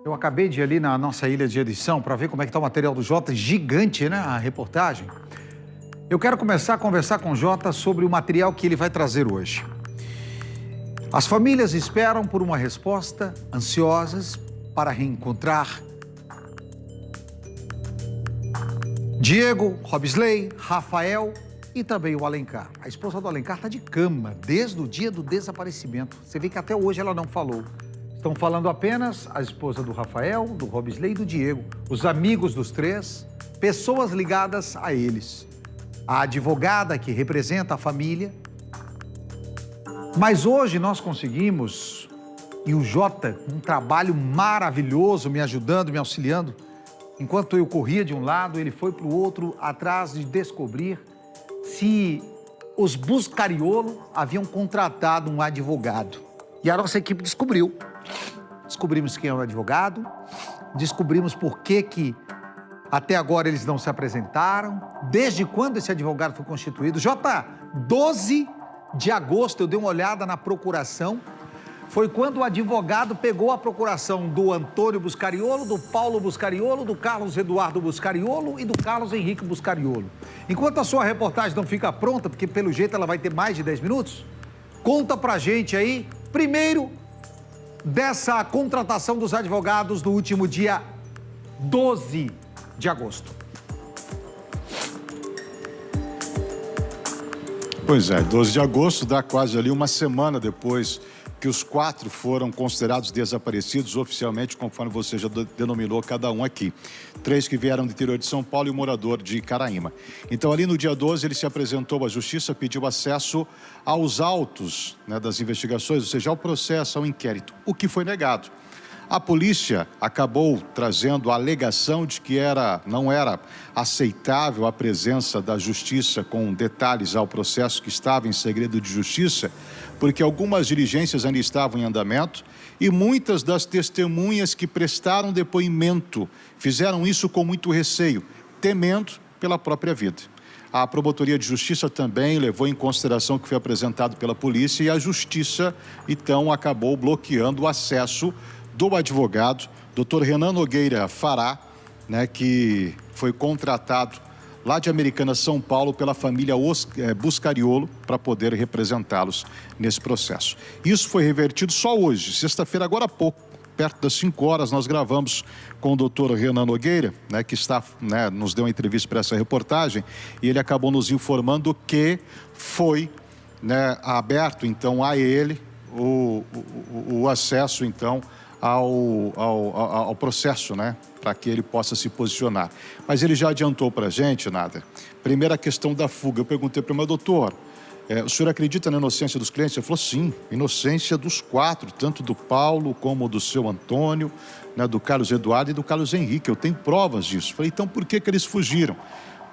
Eu acabei de ir ali na nossa ilha de edição para ver como é que está o material do Jota, gigante, né, a reportagem. Eu quero começar a conversar com o Jota sobre o material que ele vai trazer hoje. As famílias esperam por uma resposta, ansiosas para reencontrar Diego, Robisley, Rafael e também o Alencar. A esposa do Alencar está de cama desde o dia do desaparecimento. Você vê que até hoje ela não falou. Estão falando apenas a esposa do Rafael, do Robisley e do Diego, os amigos dos três, pessoas ligadas a eles. A advogada que representa a família. Mas hoje nós conseguimos, e o Jota, um trabalho maravilhoso, me ajudando, me auxiliando. Enquanto eu corria de um lado, ele foi para o outro, atrás de descobrir se os Buscariolo haviam contratado um advogado. E a nossa equipe descobriu. Descobrimos quem é o advogado, descobrimos por que até agora eles não se apresentaram, desde quando esse advogado foi constituído. Jota, 12 de agosto, eu dei uma olhada na procuração, foi quando o advogado pegou a procuração do Antônio Buscariolo, do Paulo Buscariolo, do Carlos Eduardo Buscariolo e do Carlos Henrique Buscariolo. Enquanto a sua reportagem não fica pronta, porque pelo jeito ela vai ter mais de 10 minutos, conta pra gente aí, primeiro, dessa contratação dos advogados do último dia 12 de agosto. Pois é, 12 de agosto dá quase ali uma semana depois que os 4 foram considerados desaparecidos oficialmente, conforme você já denominou cada um aqui. 3 que vieram do interior de São Paulo e um morador de Caraíma. Então, ali no dia 12, ele se apresentou à Justiça, pediu acesso aos autos, né, das investigações, ou seja, ao processo, ao inquérito, o que foi negado. A polícia acabou trazendo a alegação de que não era aceitável a presença da justiça com detalhes ao processo que estava em segredo de justiça, porque algumas diligências ainda estavam em andamento e muitas das testemunhas que prestaram depoimento fizeram isso com muito receio, temendo pela própria vida. A Promotoria de Justiça também levou em consideração o que foi apresentado pela polícia e a Justiça, então, acabou bloqueando o acesso do advogado, Dr. Renan Nogueira Fará, né, que foi contratado lá de Americana, São Paulo, pela família Buscariolo, para poder representá-los nesse processo. Isso foi revertido só hoje, sexta-feira, agora há pouco, perto das 5 horas, nós gravamos com o doutor Renan Nogueira, né, que nos deu uma entrevista para essa reportagem, e ele acabou nos informando que foi, né, aberto, então, a ele o acesso, então, ao processo, né, para que ele possa se posicionar. Mas ele já adiantou para a gente, Nada. Primeira questão da fuga. Eu perguntei para o meu doutor, o senhor acredita na inocência dos clientes? Ele falou, sim, inocência dos 4, tanto do Paulo como do seu Antônio, né, do Carlos Eduardo e do Carlos Henrique. Eu tenho provas disso. Falei, então por que eles fugiram?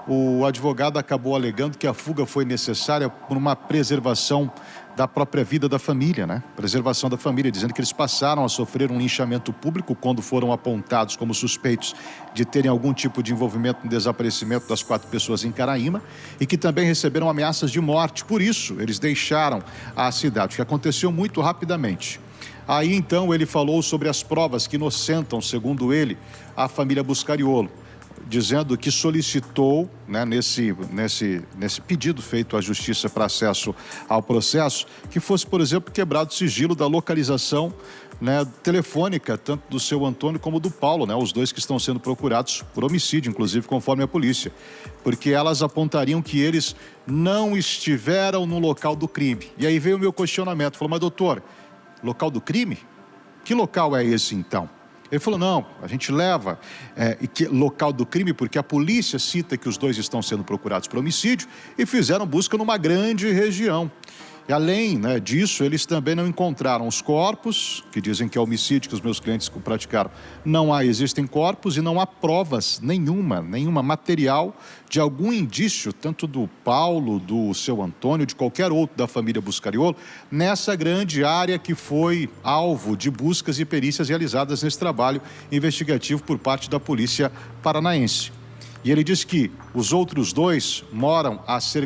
O advogado acabou alegando que a fuga foi necessária por uma preservação da própria vida da família, né? Preservação da família, dizendo que eles passaram a sofrer um linchamento público quando foram apontados como suspeitos de terem algum tipo de envolvimento no desaparecimento das 4 pessoas em Caraíma e que também receberam ameaças de morte. Por isso, eles deixaram a cidade, que aconteceu muito rapidamente. Aí, então, ele falou sobre as provas que inocentam, segundo ele, a família Buscariolo, dizendo que solicitou, né, nesse pedido feito à Justiça para acesso ao processo, que fosse, por exemplo, quebrado o sigilo da localização, né, telefônica, tanto do seu Antônio como do Paulo, né, os dois que estão sendo procurados por homicídio, inclusive, conforme a polícia, porque elas apontariam que eles não estiveram no local do crime. E aí veio o meu questionamento, falou, mas doutor, local do crime? Que local é esse, então? Ele falou, não, a gente leva local do crime porque a polícia cita que os dois estão sendo procurados por homicídio e fizeram busca numa grande região. E além, né, disso, eles também não encontraram os corpos, que dizem que é homicídio que os meus clientes praticaram. Existem corpos e não há provas nenhuma material de algum indício, tanto do Paulo, do seu Antônio, de qualquer outro da família Buscariolo, nessa grande área que foi alvo de buscas e perícias realizadas nesse trabalho investigativo por parte da polícia paranaense. E ele disse que os outros dois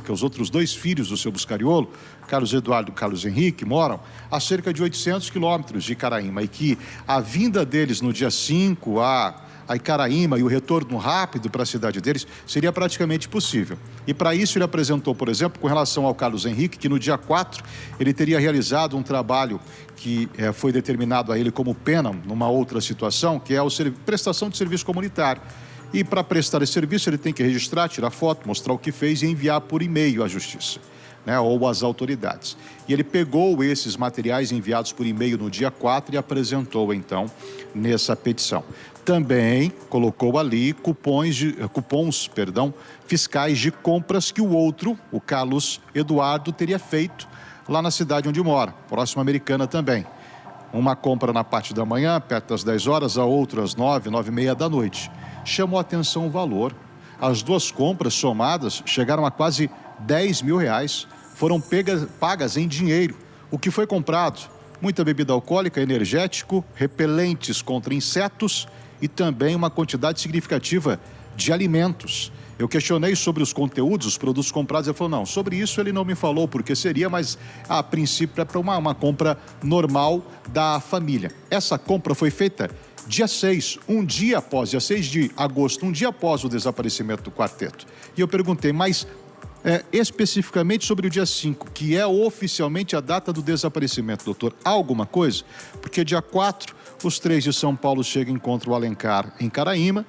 os outros dois filhos do seu Buscariolo, Carlos Eduardo e Carlos Henrique, moram a cerca de 800 quilômetros de Icaraíma e que a vinda deles no dia 5 a Icaraíma e o retorno rápido para a cidade deles seria praticamente possível. E para isso ele apresentou, por exemplo, com relação ao Carlos Henrique, que no dia 4 ele teria realizado um trabalho que foi determinado a ele como pena numa outra situação, que é a prestação de serviço comunitário. E para prestar esse serviço ele tem que registrar, tirar foto, mostrar o que fez e enviar por e-mail à justiça, né, ou às autoridades. E ele pegou esses materiais enviados por e-mail no dia 4 e apresentou então nessa petição. Também colocou ali cupons fiscais de compras que o outro, o Carlos Eduardo, teria feito lá na cidade onde mora, próxima Americana também. Uma compra na parte da manhã, perto das 10 horas, a outra às 9, 9h30 da noite. Chamou a atenção o valor. As duas compras somadas chegaram a quase 10 mil reais. Foram pagas em dinheiro. O que foi comprado? Muita bebida alcoólica, energético, repelentes contra insetos e também uma quantidade significativa de alimentos. Eu questionei sobre os conteúdos, os produtos comprados. Ele falou, não, sobre isso ele não me falou porque seria, mas a princípio é para uma compra normal da família. Essa compra foi feita dia 6, dia 6 de agosto, um dia após o desaparecimento do quarteto. E eu perguntei, mas especificamente sobre o dia 5, que é oficialmente a data do desaparecimento, doutor, há alguma coisa? Porque dia 4, os 3 de São Paulo chegam e encontram o Alencar em Caraíma,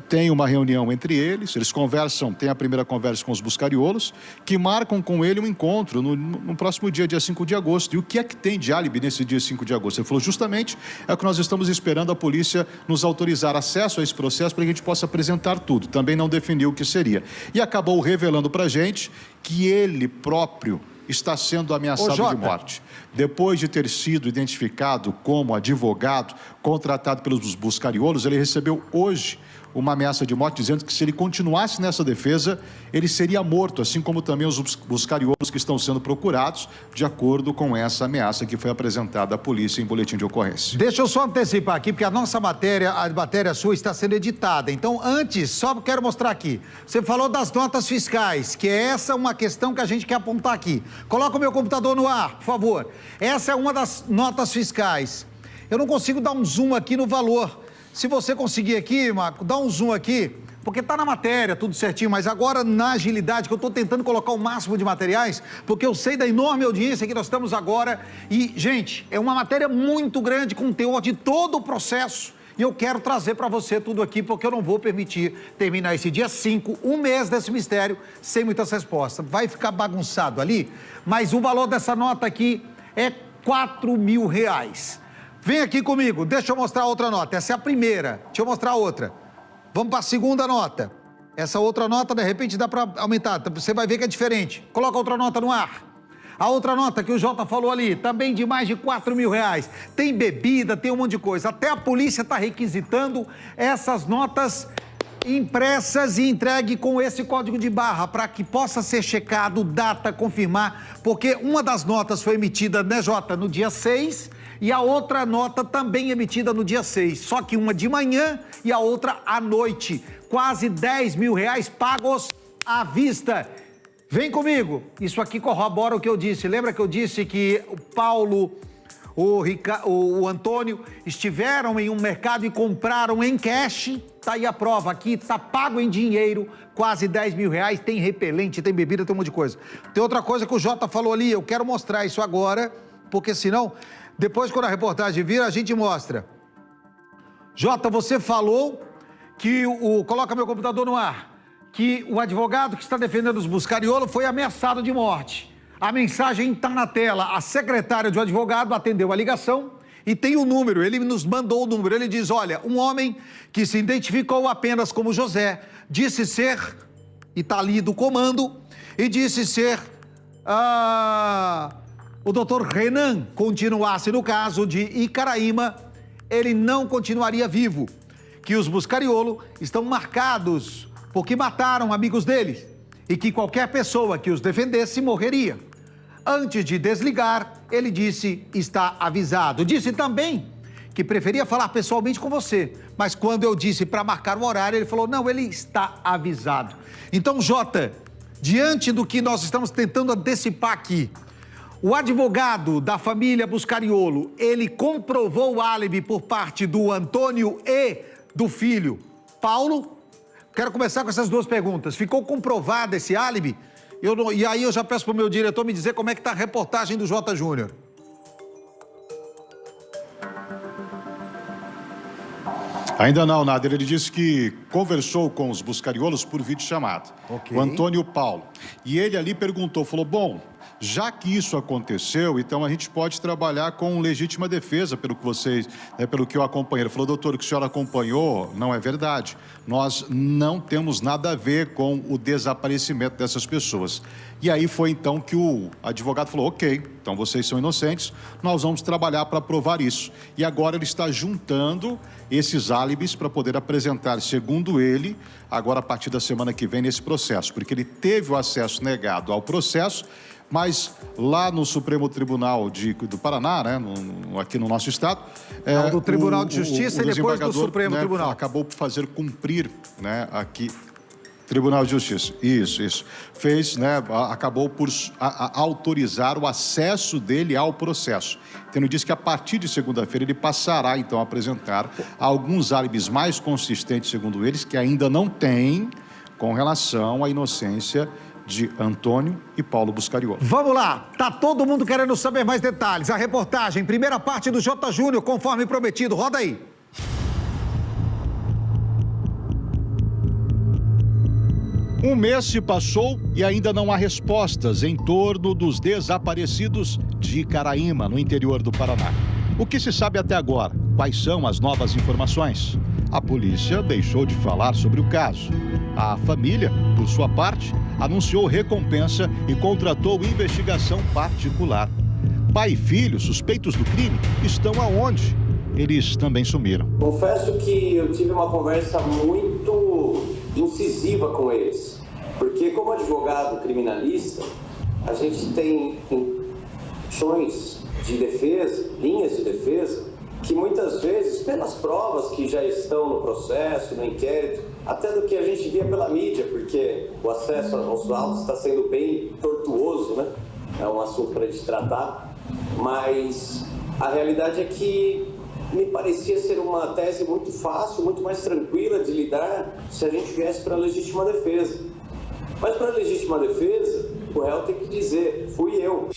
tem uma reunião entre eles conversam, tem a primeira conversa com os buscariolos, que marcam com ele um encontro no próximo dia 5 de agosto. E o que é que tem de álibi nesse dia 5 de agosto? Ele falou, justamente, é o que nós estamos esperando a polícia nos autorizar acesso a esse processo para que a gente possa apresentar tudo. Também não definiu o que seria. E acabou revelando para a gente que ele próprio está sendo ameaçado de morte. Depois de ter sido identificado como advogado, contratado pelos buscariolos, ele recebeu hoje uma ameaça de morte, dizendo que se ele continuasse nessa defesa, ele seria morto, assim como também os buscariolos que estão sendo procurados, de acordo com essa ameaça que foi apresentada à polícia em boletim de ocorrência. Deixa eu só antecipar aqui, porque a nossa matéria, a matéria sua está sendo editada. Então, antes, só quero mostrar aqui. Você falou das notas fiscais, que essa é uma questão que a gente quer apontar aqui. Coloca o meu computador no ar, por favor. Essa é uma das notas fiscais. Eu não consigo dar um zoom aqui no valor. Se você conseguir aqui, Marco, dá um zoom aqui, porque está na matéria, tudo certinho, mas agora na agilidade, que eu estou tentando colocar o máximo de materiais, porque eu sei da enorme audiência que nós estamos agora. E, gente, é uma matéria muito grande, com teor de todo o processo. E eu quero trazer para você tudo aqui, porque eu não vou permitir terminar esse dia 5, um mês desse mistério, sem muitas respostas. Vai ficar bagunçado ali, mas o valor dessa nota aqui é 4 mil reais. Vem aqui comigo, deixa eu mostrar outra nota. Essa é a primeira, deixa eu mostrar outra. Vamos para a segunda nota. Essa outra nota, de repente, dá para aumentar. Você vai ver que é diferente. Coloca outra nota no ar. A outra nota que o Jota falou ali, também de mais de 4 mil reais. Tem bebida, tem um monte de coisa. Até a polícia está requisitando essas notas impressas e entregue com esse código de barra para que possa ser checado, data, confirmar, porque uma das notas foi emitida, né, Jota, no dia 6 e a outra nota também emitida no dia 6, só que uma de manhã e a outra à noite. Quase 10 mil reais pagos à vista. Vem comigo, isso aqui corrobora o que eu disse. Lembra que eu disse que o Paulo, o Antônio estiveram em um mercado e compraram em cash? Tá aí a prova aqui, tá pago em dinheiro, quase 10 mil reais, tem repelente, tem bebida, tem um monte de coisa. Tem outra coisa que o Jota falou ali, eu quero mostrar isso agora, porque senão, depois quando a reportagem vir, a gente mostra. Jota, você falou que coloca meu computador no ar, que o advogado que está defendendo os buscariolos foi ameaçado de morte. A mensagem está na tela. A secretária do advogado atendeu a ligação e tem o número. Ele nos mandou o número. Ele diz, olha, um homem que se identificou apenas como José, disse ser, e está ali do comando, e disse ser o doutor Renan continuasse no caso de Icaraíma, ele não continuaria vivo. Que os buscariolo estão marcados porque mataram amigos deles e que qualquer pessoa que os defendesse morreria. Antes de desligar, ele disse, está avisado. Disse também que preferia falar pessoalmente com você. Mas quando eu disse para marcar o horário, ele falou, não, ele está avisado. Então, Jota, diante do que nós estamos tentando antecipar aqui, o advogado da família Buscariolo, ele comprovou o álibi por parte do Antônio e do filho Paulo? Quero começar com essas duas perguntas. Ficou comprovado esse álibi? E aí eu já peço para o meu diretor me dizer como é que está a reportagem do Jota Júnior. Ainda não, Nader. Ele disse que conversou com os Buscariolos por videochamada. Ok. O Antônio e o Paulo. E ele ali perguntou, falou, bom, já que isso aconteceu, então a gente pode trabalhar com legítima defesa, pelo que vocês, pelo que eu acompanhei. Ele falou, doutor, o que o senhor acompanhou não é verdade. Nós não temos nada a ver com o desaparecimento dessas pessoas. E aí foi então que o advogado falou, ok, então vocês são inocentes, nós vamos trabalhar para provar isso. E agora ele está juntando esses álibis para poder apresentar, segundo ele, agora a partir da semana que vem nesse processo, porque ele teve o acesso negado ao processo, mas lá no Supremo Tribunal do Paraná, né, aqui no nosso estado... do Tribunal de Justiça e depois do Supremo Tribunal. Acabou por fazer cumprir, né, aqui... Tribunal de Justiça, isso. Fez, né, acabou por autorizar o acesso dele ao processo. Então, ele disse que a partir de segunda-feira ele passará, então, a apresentar alguns álibis mais consistentes, segundo eles, que ainda não tem com relação à inocência de Antônio e Paulo Buscariolo. Vamos lá, tá todo mundo querendo saber mais detalhes. A reportagem, primeira parte do Jota Júnior, conforme prometido. Roda aí. Um mês se passou e ainda não há respostas em torno dos desaparecidos de Icaraíma, no interior do Paraná. O que se sabe até agora? Quais são as novas informações? A polícia deixou de falar sobre o caso. A família, por sua parte, anunciou recompensa e contratou investigação particular. Pai e filho, suspeitos do crime, estão aonde? Eles também sumiram. Confesso que eu tive uma conversa muito incisiva com eles, porque como advogado criminalista, a gente tem opções de defesa, linhas de defesa, que muitas vezes, pelas provas que já estão no processo, no inquérito, até do que a gente via pela mídia, porque o acesso aos autos está sendo bem tortuoso, né? É um assunto para a gente tratar, mas a realidade é que me parecia ser uma tese muito fácil, muito mais tranquila de lidar se a gente viesse para a legítima defesa. Mas para a legítima defesa, o réu tem que dizer, fui eu.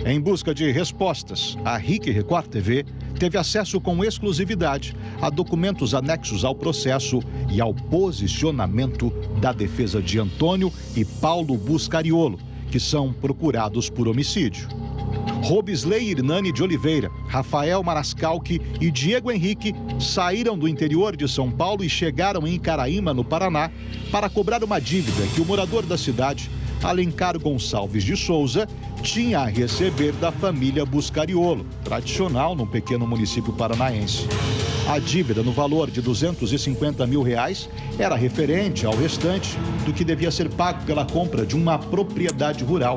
Em busca de respostas, a RIC Record TV teve acesso com exclusividade a documentos anexos ao processo e ao posicionamento da defesa de Antônio e Paulo Buscariolo, que são procurados por homicídio. Robisley Irnani de Oliveira, Rafael Marascalchi e Diego Henrique saíram do interior de São Paulo e chegaram em Icaraíma, no Paraná, para cobrar uma dívida que o morador da cidade, Alencar Gonçalves de Souza, tinha a receber da família Buscariolo, tradicional num pequeno município paranaense. A dívida, no valor de R$250 mil, era referente ao restante do que devia ser pago pela compra de uma propriedade rural,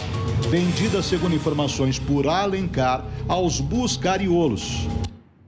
vendida, segundo informações, por Alencar aos Buscariolos.